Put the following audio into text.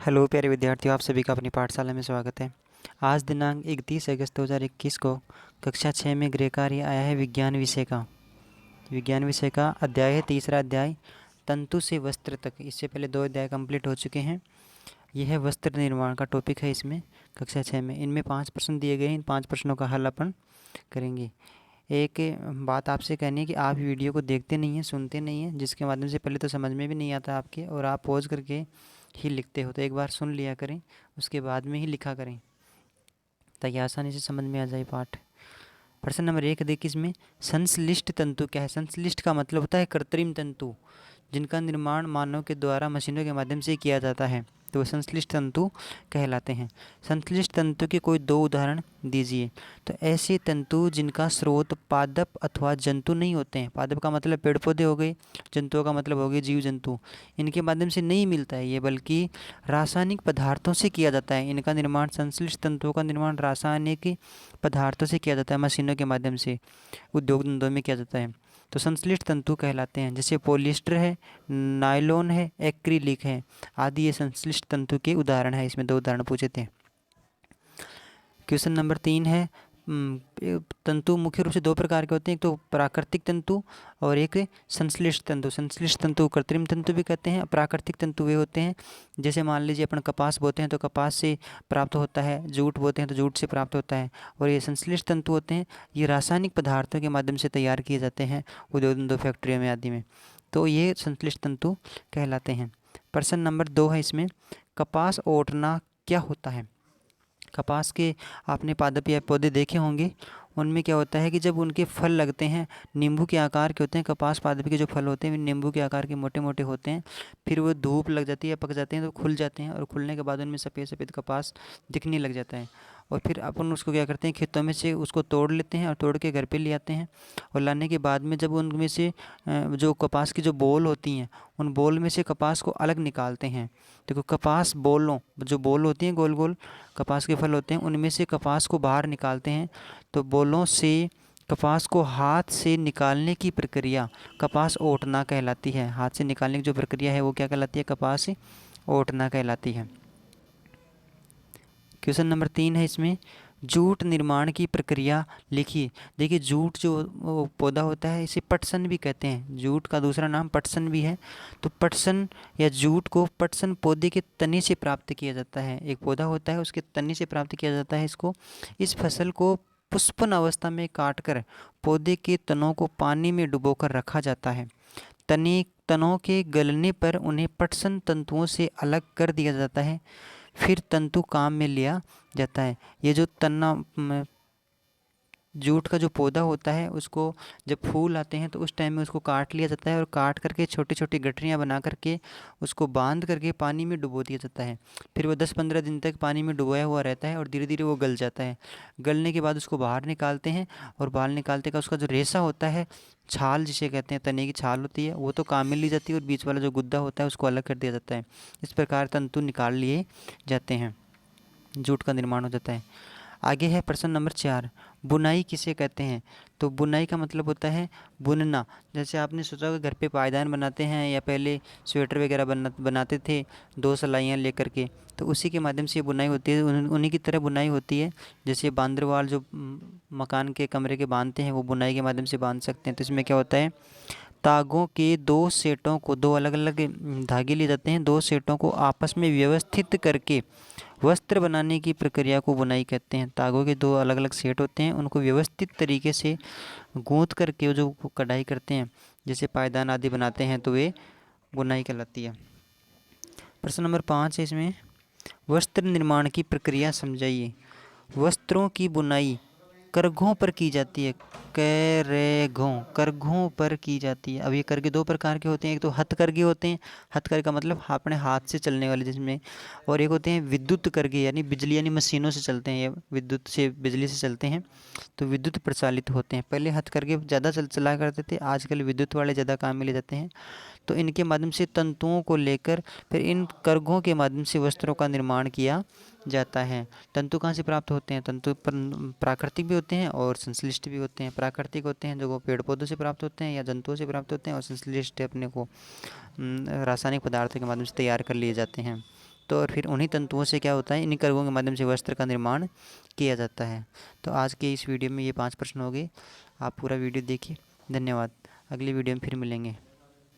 Hello प्यारे विद्यार्थियों, आप सभी का अपनी पाठशाला में स्वागत है। आज दिनांक 31 अगस्त 2021 को कक्षा 6 में गृह कार्य आया है विज्ञान विषय का अध्याय है तीसरा अध्याय, तंतु से वस्त्र तक। इससे पहले 2 अध्याय कंप्लीट हो चुके हैं। यह है वस्त्र निर्माण का टॉपिक है इसमें कक्षा 6 में। इनमें 5 प्रश्न दिए गए हैं। इन 5 प्रश्नों का हल अपन करेंगे। एक बात आपसे कहनी है कि आप वीडियो को देखते नहीं हैं, सुनते नहीं हैं, जिसके माध्यम से पहले तो समझ में भी नहीं आता आपके, और आप पॉज करके ही लिखते हो। तो एक बार सुन लिया करें, उसके बाद में ही लिखा करें ताकि आसानी से समझ में आ जाए पाठ। प्रश्न नंबर 1 देखिए, इसमें संश्लिष्ट तंतु क्या है। संश्लिष्ट का मतलब होता है कृत्रिम तंतु, जिनका निर्माण मानव के द्वारा मशीनों के माध्यम से किया जाता है, तो वो संश्लिष्ट तंतु कहलाते हैं। संश्लिष्ट तंतु के कोई 2 उदाहरण दीजिए। तो ऐसे तंतु जिनका स्रोत पादप अथवा जंतु नहीं होते हैं। पादप का मतलब पेड़ पौधे हो गए, जंतुओं का मतलब हो गए जीव जंतु। इनके माध्यम से नहीं मिलता है ये, बल्कि रासायनिक पदार्थों से किया जाता है। इनका निर्माण, संश्लिष्ट तंतुओं का निर्माण रासायनिक पदार्थों से किया जाता है, मशीनों के माध्यम से, उद्योग धंधों में किया जाता है। तो संश्लिष्ट तंतु कहलाते हैं। जैसे पॉलिएस्टर है, नायलॉन है, एक्रिलिक है आदि, ये संश्लिष्ट तंतु के उदाहरण है। इसमें 2 उदाहरण पूछे थे। क्वेश्चन नंबर 3 है, तंतु मुख्य रूप से 2 प्रकार के होते हैं। एक तो प्राकृतिक तंतु और एक संश्लिष्ट तंतु। संश्लिष्ट तंतु कृत्रिम तंतु भी कहते हैं। प्राकृतिक तंतु वे होते हैं, जैसे मान लीजिए अपन कपास बोते हैं तो कपास से प्राप्त होता है, जूट बोते हैं तो जूट से प्राप्त होता है। और ये संश्लिष्ट तंतु होते हैं, ये रासायनिक पदार्थों के माध्यम से तैयार किए जाते हैं उद्योग धंधों, फैक्ट्रियों में आदि में। तो ये संश्लिष्ट तंतु कहलाते हैं। प्रश्न नंबर 2 है इसमें, कपास ओटना क्या होता है। कपास के आपने पादप या पौधे देखे होंगे। उनमें क्या होता है कि जब उनके फल लगते हैं, नींबू के आकार के होते हैं। कपास पादप के जो फल होते हैं वे नींबू के आकार के मोटे मोटे होते हैं। फिर वो धूप लग जाती है, पक जाते हैं तो खुल जाते हैं, और खुलने के बाद उनमें सफ़ेद सफ़ेद कपास दिखने लग जाता है। और फिर अपन उसको क्या करते हैं, खेतों में से उसको तोड़ लेते हैं और तोड़ के घर पे ले आते हैं। और लाने के बाद में जब उनमें से जो कपास की जो बोल होती हैं, उन बोल में से कपास को अलग निकालते हैं। देखो, कपास बोलों, जो बोल होती हैं गोल गोल कपास के फल होते हैं, उनमें से कपास को बाहर निकालते हैं। तो बोलों से कपास को हाथ से निकालने की प्रक्रिया कपास ओटना कहलाती है। हाथ से निकालने की जो प्रक्रिया है वो क्या कहलाती है, कपास ओटना कहलाती है। क्वेश्चन नंबर 3 है इसमें, जूट निर्माण की प्रक्रिया लिखिए। देखिए, जूट जो वो पौधा होता है, इसे पटसन भी कहते हैं। जूट का दूसरा नाम पटसन भी है। तो पटसन या जूट को पटसन पौधे के तने से प्राप्त किया जाता है। एक पौधा होता है, उसके तने से प्राप्त किया जाता है इसको। इस फसल को पुष्पन अवस्था में काटकर पौधे के तनों को पानी में डुबोकर रखा जाता है। तनों के गलने पर उन्हें पटसन तंतुओं से अलग कर दिया जाता है। फिर तंतु काम में लिया जाता है। ये जो जूट का जो पौधा होता है, उसको जब फूल आते हैं तो उस टाइम में उसको काट लिया जाता है, और काट करके छोटी छोटी गठरियाँ बना करके उसको बांध करके पानी में डुबो दिया जाता है। फिर वो 10-15 दिन तक पानी में डुबोया हुआ रहता है, और धीरे धीरे वो गल जाता है। गलने के बाद उसको बाहर निकालते हैं, और बाहर निकालते का उसका जो रेशा होता है, छाल जिसे कहते हैं, तने की छाल होती है, वो तो काम में ली जाती है, और बीच वाला जो गुद्दा होता है उसको अलग कर दिया जाता है। इस प्रकार तंतु निकाल लिए जाते हैं, जूट का निर्माण हो जाता है। आगे है प्रश्न नंबर 4, बुनाई किसे कहते हैं। तो बुनाई का मतलब होता है बुनना। जैसे आपने सोचा कि घर पे पायदान बनाते हैं, या पहले स्वेटर वगैरह बनाते थे 2 सिलाइयाँ लेकर के, तो उसी के माध्यम से ये बुनाई होती है। उन्हीं की तरह बुनाई होती है। जैसे बांदरवाल जो मकान के कमरे के बांधते हैं, वो बुनाई के माध्यम से बांध सकते हैं। तो इसमें क्या होता है, तागों के 2 सेटों को, 2 अलग अलग धागे लिए जाते हैं, 2 सेटों को आपस में व्यवस्थित करके वस्त्र बनाने की प्रक्रिया को बुनाई कहते हैं। तागों के 2 अलग अलग सेट होते हैं, उनको व्यवस्थित तरीके से गूंथ करके वो जो कढ़ाई करते हैं, जैसे पायदान आदि बनाते हैं, तो वे बुनाई कहलाती है। प्रश्न नंबर 5 है इसमें, वस्त्र निर्माण की प्रक्रिया समझाइए। वस्त्रों की बुनाई करघों पर की जाती है। करघों पर की जाती है। अब ये करघे 2 प्रकार के होते हैं। एक तो हथकरघे होते हैं, हथकरघे का मतलब अपने हाथ से चलने वाले जिसमें, और एक होते हैं विद्युत करघे, यानी बिजली यानी मशीनों से चलते हैं, ये विद्युत से, बिजली से चलते हैं, तो विद्युत प्रचालित होते हैं। पहले हथकरघे ज़्यादा चला करते थे, आजकल विद्युत वाले ज़्यादा काम में ले जाते हैं। तो इनके माध्यम से तंतुओं को लेकर फिर इन करघों के माध्यम से वस्त्रों का निर्माण किया जाता है। तंतु कहाँ से प्राप्त होते हैं, तंतु प्राकृतिक भी होते हैं और संश्लिष्ट भी होते हैं। प्राकृतिक होते हैं जो पेड़ पौधों से प्राप्त होते हैं या जंतुओं से प्राप्त होते हैं, और संश्लिष्ट अपने को रासायनिक पदार्थों के माध्यम से तैयार कर लिए जाते हैं। तो और फिर उन्हीं तंतुओं से क्या होता है, इन्हीं करगों के माध्यम से वस्त्र का निर्माण किया जाता है। तो आज के इस वीडियो में ये 5 प्रश्न हो गए। आप पूरा वीडियो देखिए। धन्यवाद। अगली वीडियो में फिर मिलेंगे।